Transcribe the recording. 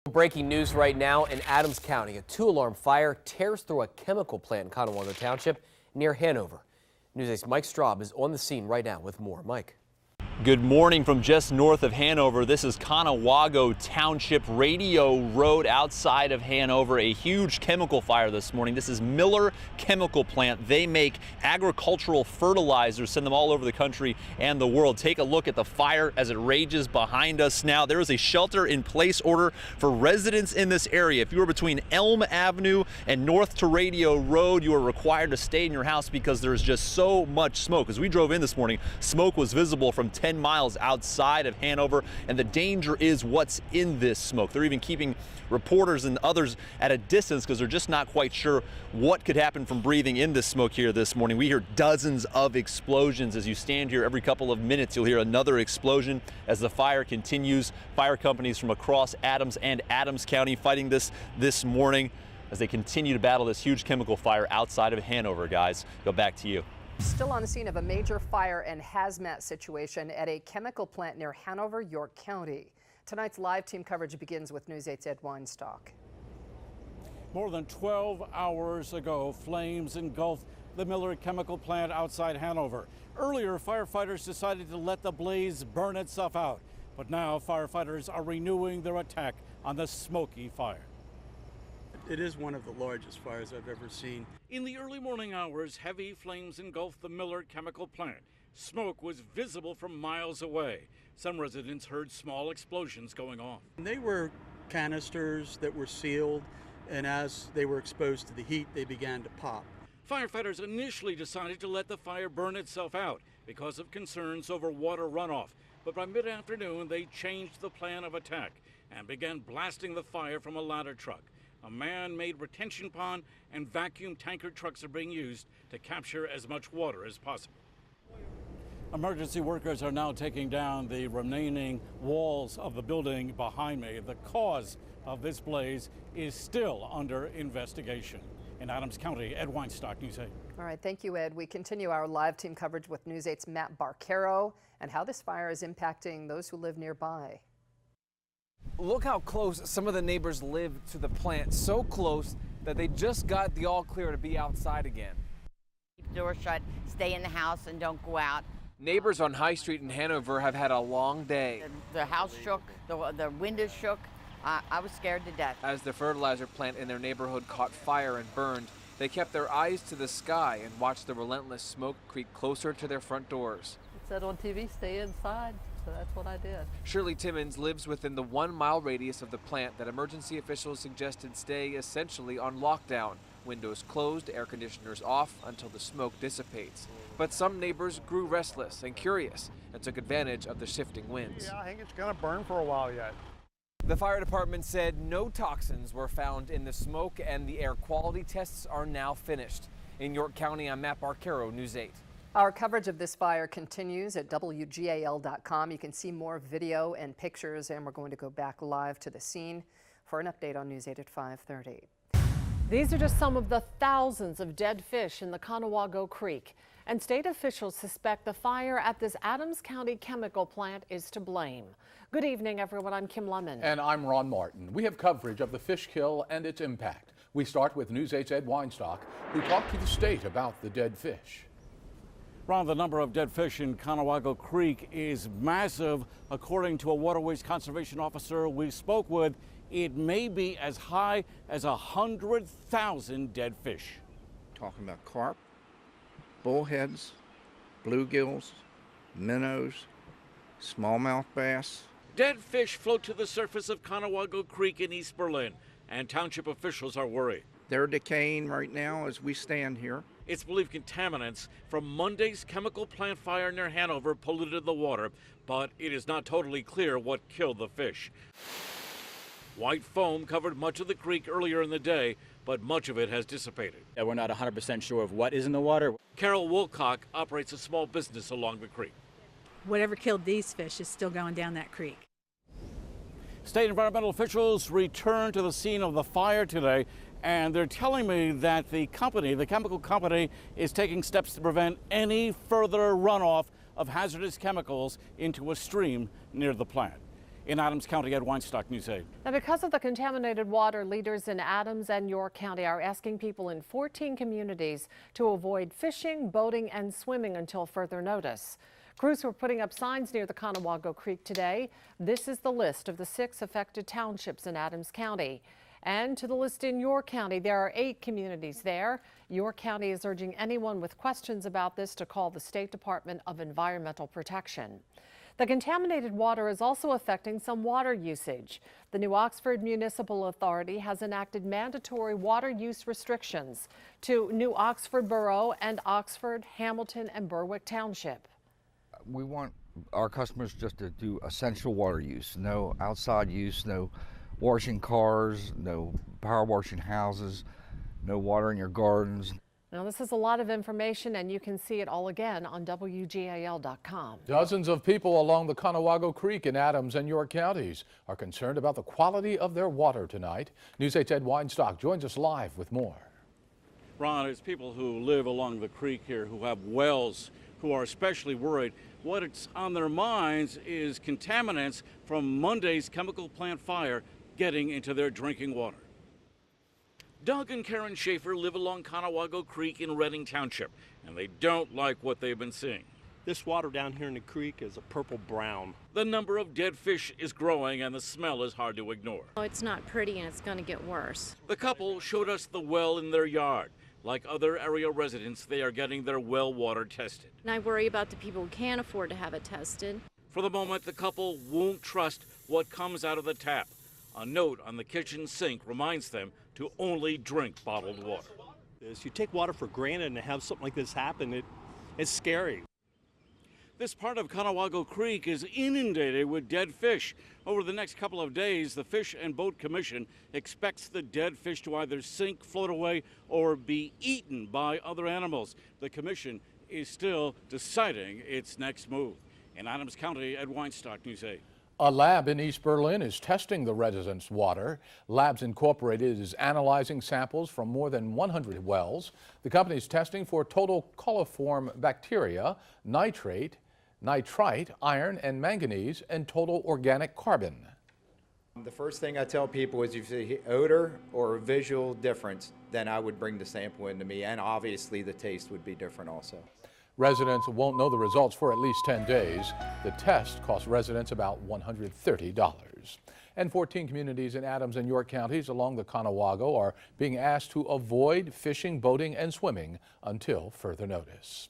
Breaking news right now in Adams County. A 2-alarm fire tears through a chemical plant in Conewago Township near Hanover. News 8's Mike Straub is on the scene right now with more. Mike. Good morning from just north of Hanover. This is Conewago Township, Radio Road outside of Hanover. A huge chemical fire this morning. This is Miller Chemical Plant. They make agricultural fertilizers, send them all over the country and the world. Take a look at the fire as it rages behind us now. There is a shelter-in-place order for residents in this area. If you are between Elm Avenue and north to Radio Road, you are required to stay in your house because there is just so much smoke. As we drove in this morning, smoke was visible from 10 miles outside of Hanover, and the danger is what's in this smoke. They're even keeping reporters and others at a distance because they're just not quite sure what could happen from breathing in this smoke here this morning. We hear dozens of explosions. As you stand here, every couple of minutes you'll hear another explosion as the fire continues. Fire companies from across Adams and Adams County fighting this morning as they continue to battle this huge chemical fire outside of Hanover. Guys, go back to you. Still on the scene of a major fire and hazmat situation at a chemical plant near Hanover, York County. Tonight's live team coverage begins with News 8's Ed Weinstock. More than 12 hours ago, flames engulfed the Miller Chemical Plant outside Hanover. Earlier, firefighters decided to let the blaze burn itself out. But now firefighters are renewing their attack on the smoky fire. It is one of the largest fires I've ever seen. In the early morning hours, heavy flames engulfed the Miller Chemical Plant. Smoke was visible from miles away. Some residents heard small explosions going off. They were canisters that were sealed, and as they were exposed to the heat, they began to pop. Firefighters initially decided to let the fire burn itself out because of concerns over water runoff. But by mid-afternoon, they changed the plan of attack and began blasting the fire from a ladder truck. A man-made retention pond and vacuum tanker trucks are being used to capture as much water as possible. Emergency workers are now taking down the remaining walls of the building behind me. The cause of this blaze is still under investigation. In Adams County, Ed Weinstock, News 8. All right, thank you, Ed. We continue our live team coverage with News 8's Matt Barcaro and how this fire is impacting those who live nearby. Look how close some of the neighbors live to the plant, so close that they just got the all clear to be outside again. Keep the door shut, stay in the house and don't go out. Neighbors on High Street in Hanover have had a long day. The house shook, the windows shook. I was scared to death. As the fertilizer plant in their neighborhood caught fire and burned, they kept their eyes to the sky and watched the relentless smoke creep closer to their front doors. It said on TV, stay inside. So that's what I did. Shirley Timmons lives within the 1-mile radius of the plant that emergency officials suggested stay essentially on lockdown. Windows closed, air conditioners off until the smoke dissipates. But some neighbors grew restless and curious and took advantage of the shifting winds. Yeah, I think it's going to burn for a while yet. The fire department said no toxins were found in the smoke and the air quality tests are now finished. In York County, I'm Matt Barcaro, News 8. Our coverage of this fire continues at WGAL.com. You can see more video and pictures, and we're going to go back live to the scene for an update on News 8 at 5:30. These are just some of the thousands of dead fish in the Conewago Creek, and state officials suspect the fire at this Adams County chemical plant is to blame. Good evening, everyone. I'm Kim Lemon. And I'm Ron Martin. We have coverage of the fish kill and its impact. We start with News 8's Ed Weinstock, who talked to the state about the dead fish. Ron, the number of dead fish in Conewago Creek is massive. According to a waterways conservation officer we spoke with, it may be as high as 100,000 dead fish. Talking about carp, bullheads, bluegills, minnows, smallmouth bass. Dead fish float to the surface of Conewago Creek in East Berlin, and township officials are worried. They're decaying right now as we stand here. It's believed contaminants from Monday's chemical plant fire near Hanover polluted the water, but it is not totally clear what killed the fish. White foam covered much of the creek earlier in the day, but much of it has dissipated. We're not 100% sure of what is in the water. Carol Wilcock operates a small business along the creek. Whatever killed these fish is still going down that creek. State environmental officials returned to the scene of the fire today, and they're telling me that the chemical company, is taking steps to prevent any further runoff of hazardous chemicals into a stream near the plant. In Adams County, Ed Weinstock, News 8. Now, because of the contaminated water, leaders in Adams and York County are asking people in 14 communities to avoid fishing, boating, and swimming until further notice. Crews were putting up signs near the Conewago Creek today. This is the list of the 6 affected townships in Adams County. And to the list in York County, there are 8 communities there. York County is urging anyone with questions about this to call the State Department of Environmental Protection. The contaminated water is also affecting some water usage. The New Oxford Municipal Authority has enacted mandatory water use restrictions to New Oxford Borough and Oxford, Hamilton, and Berwick Township. We want our customers just to do essential water use, no outside use, no washing cars, no power washing houses, no watering your gardens. Now, this is a lot of information, and you can see it all again on WGAL.com. Dozens of people along the Conewago Creek in Adams and York counties are concerned about the quality of their water tonight. News 8's Ed Weinstock joins us live with more. Ron, it's people who live along the creek here who have wells who are especially worried. What's on their minds is contaminants from Monday's chemical plant fire getting into their drinking water. Doug and Karen Schaefer live along Conewago Creek in Redding Township, and they don't like what they've been seeing. This water down here in the creek is a purple brown. The number of dead fish is growing, and the smell is hard to ignore. Oh, it's not pretty, and it's going to get worse. The couple showed us the well in their yard. Like other area residents, they are getting their well water tested. And I worry about the people who can't afford to have it tested. For the moment, the couple won't trust what comes out of the tap. A note on the kitchen sink reminds them to only drink bottled water. You take water for granted and to have something like this happen, it's scary. This part of Conewago Creek is inundated with dead fish. Over the next couple of days, the Fish and Boat Commission expects the dead fish to either sink, float away, or be eaten by other animals. The commission is still deciding its next move. In Adams County, Ed Weinstock, News 8. A lab in East Berlin is testing the residents' water. Labs Incorporated is analyzing samples from more than 100 wells. The company is testing for total coliform bacteria, nitrate, nitrite, iron and manganese, and total organic carbon. The first thing I tell people is if you see odor or a visual difference, then I would bring the sample into me, and obviously the taste would be different also. Residents won't know the results for at least 10 days. The test costs residents about $130. And 14 communities in Adams and York counties along the Conewago are being asked to avoid fishing, boating, and swimming until further notice.